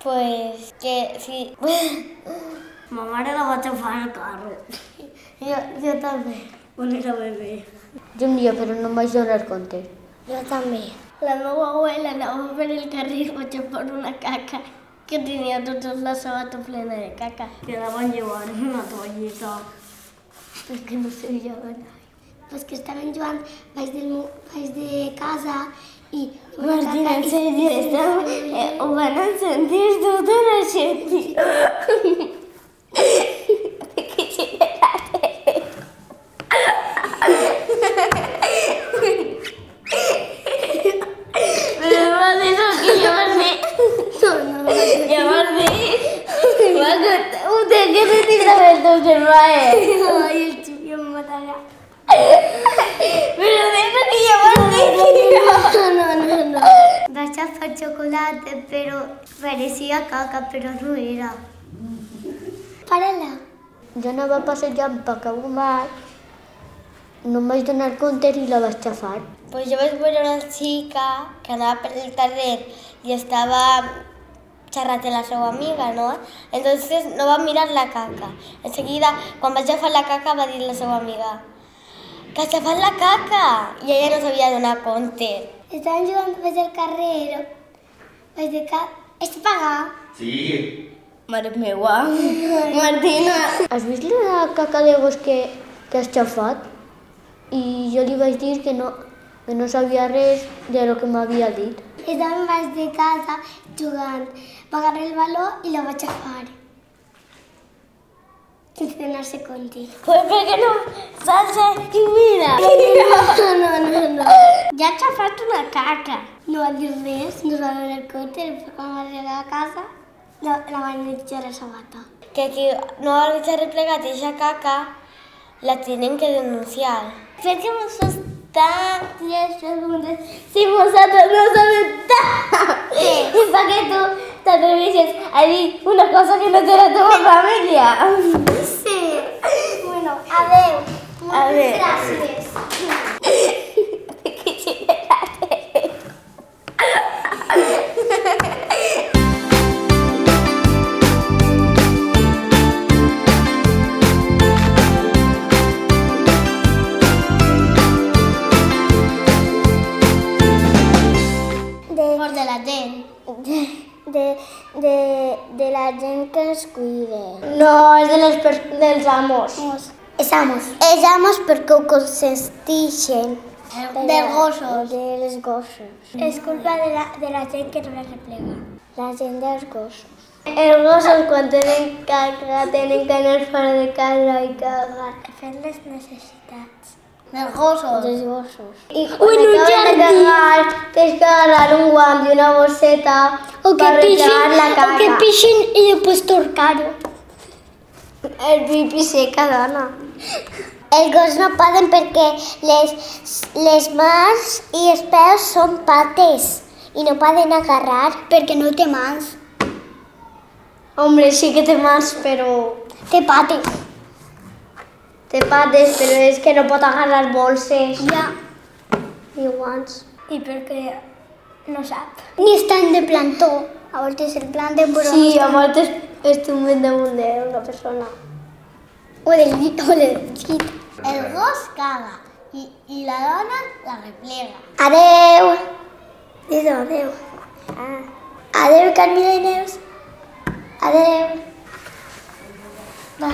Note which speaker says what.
Speaker 1: Pues que sí.
Speaker 2: Ma mare la vaig agafar al carro.
Speaker 1: Jo també.
Speaker 2: On era bebè.
Speaker 3: Jo un dia, però no em vaig donar compte.
Speaker 1: Jo també.
Speaker 2: La meva abuela anava per el carrer i vaig agafar una caca que tenia tota la sabata plena de caca. Que la van llevar en una toalleta.
Speaker 3: És que no sabia anar.
Speaker 1: Pues que estaven jugant baix de casa i...
Speaker 2: Martina, en sèrio, ho van encendir tota la gent. Però va dir el que llavors ho té que retirar el teu germà,
Speaker 1: Ai, el Xupi em matarà.
Speaker 2: Però deixa que llavors
Speaker 1: No. Vaig agafar xocolata, però parecia caca, però no era. Para-la.
Speaker 3: Jo anava passejant per Cabo Mar, no em vaig donar compte i la vaig agafar.
Speaker 1: Pues yo vaig veure una xica que anava per el carrer i estava xerrant amb la seva amiga, ¿no? Entonces no va mirar la caca. Enseguida, quan vaig agafar la caca, va dir la seva amiga que has agafat la caca! I ella no s'havia donat compte. Estaven jugant baix del carrer, baix de casa... Està pagat?
Speaker 4: Sí.
Speaker 2: Mare meua, Martina.
Speaker 3: Has vist la caca de gos que has xafat? I jo li vaig dir que no sabia res de lo que m'havia dit.
Speaker 1: Estàvem baix de casa jugant. Va agarrar el baló i la vaig agafar. Sense donar-se compte.
Speaker 2: Pues perquè no saps i mira.
Speaker 1: No.
Speaker 2: Ja has agafat una caca.
Speaker 1: No va dir res, no es va donar compte. Després quan va arribar a casa, la van netejar la sabata. Que qui no ha deixat replegat aquesta caca, la tenen que denunciar.
Speaker 2: Per què mos fas tantes preguntes si nosaltres no sabem tant? I per què tu t'atreveixes a dir una cosa que no té la teva família?
Speaker 1: Sí. Bueno, adeu.
Speaker 2: Adeu.
Speaker 1: Gràcies.
Speaker 2: Por de la gent.
Speaker 1: De la gent que ens cuida.
Speaker 2: No, és dels amos.
Speaker 1: Els amos. Els amos perquè ho consenteixen.
Speaker 2: Dels gossos.
Speaker 1: Dels gossos. És culpa de la gent que no la replega. La gent dels gossos.
Speaker 2: Els gossos quan tenen caca tenen que anar fora de casa i cagar.
Speaker 1: Fer les necessitats.
Speaker 2: Dels gossos.
Speaker 1: Dels gossos.
Speaker 2: I quan acabes de cagar, tens que agarrar un guant i una bosseta per replegar la caca.
Speaker 1: O que pixin i després torcar-ho.
Speaker 2: El pipi seca, dona.
Speaker 1: Els gossos no poden perquè les mans i els peus són pates i no poden agarrar perquè no té mans.
Speaker 2: Hombre, sí que té mans, però...
Speaker 1: Té pates.
Speaker 2: Té pates, però és que no pot agarrar bolses.
Speaker 1: Ja.
Speaker 2: Ni guants.
Speaker 1: I perquè no sap. Ni estan de plantó. A voltes el planten, però
Speaker 2: Sí, a voltes estic damunt d'una persona.
Speaker 1: O del llit. El gos caga i la dona la replega. Adeu. Diu adeu. Adeu, Carmina i Neus. Adeu. Va.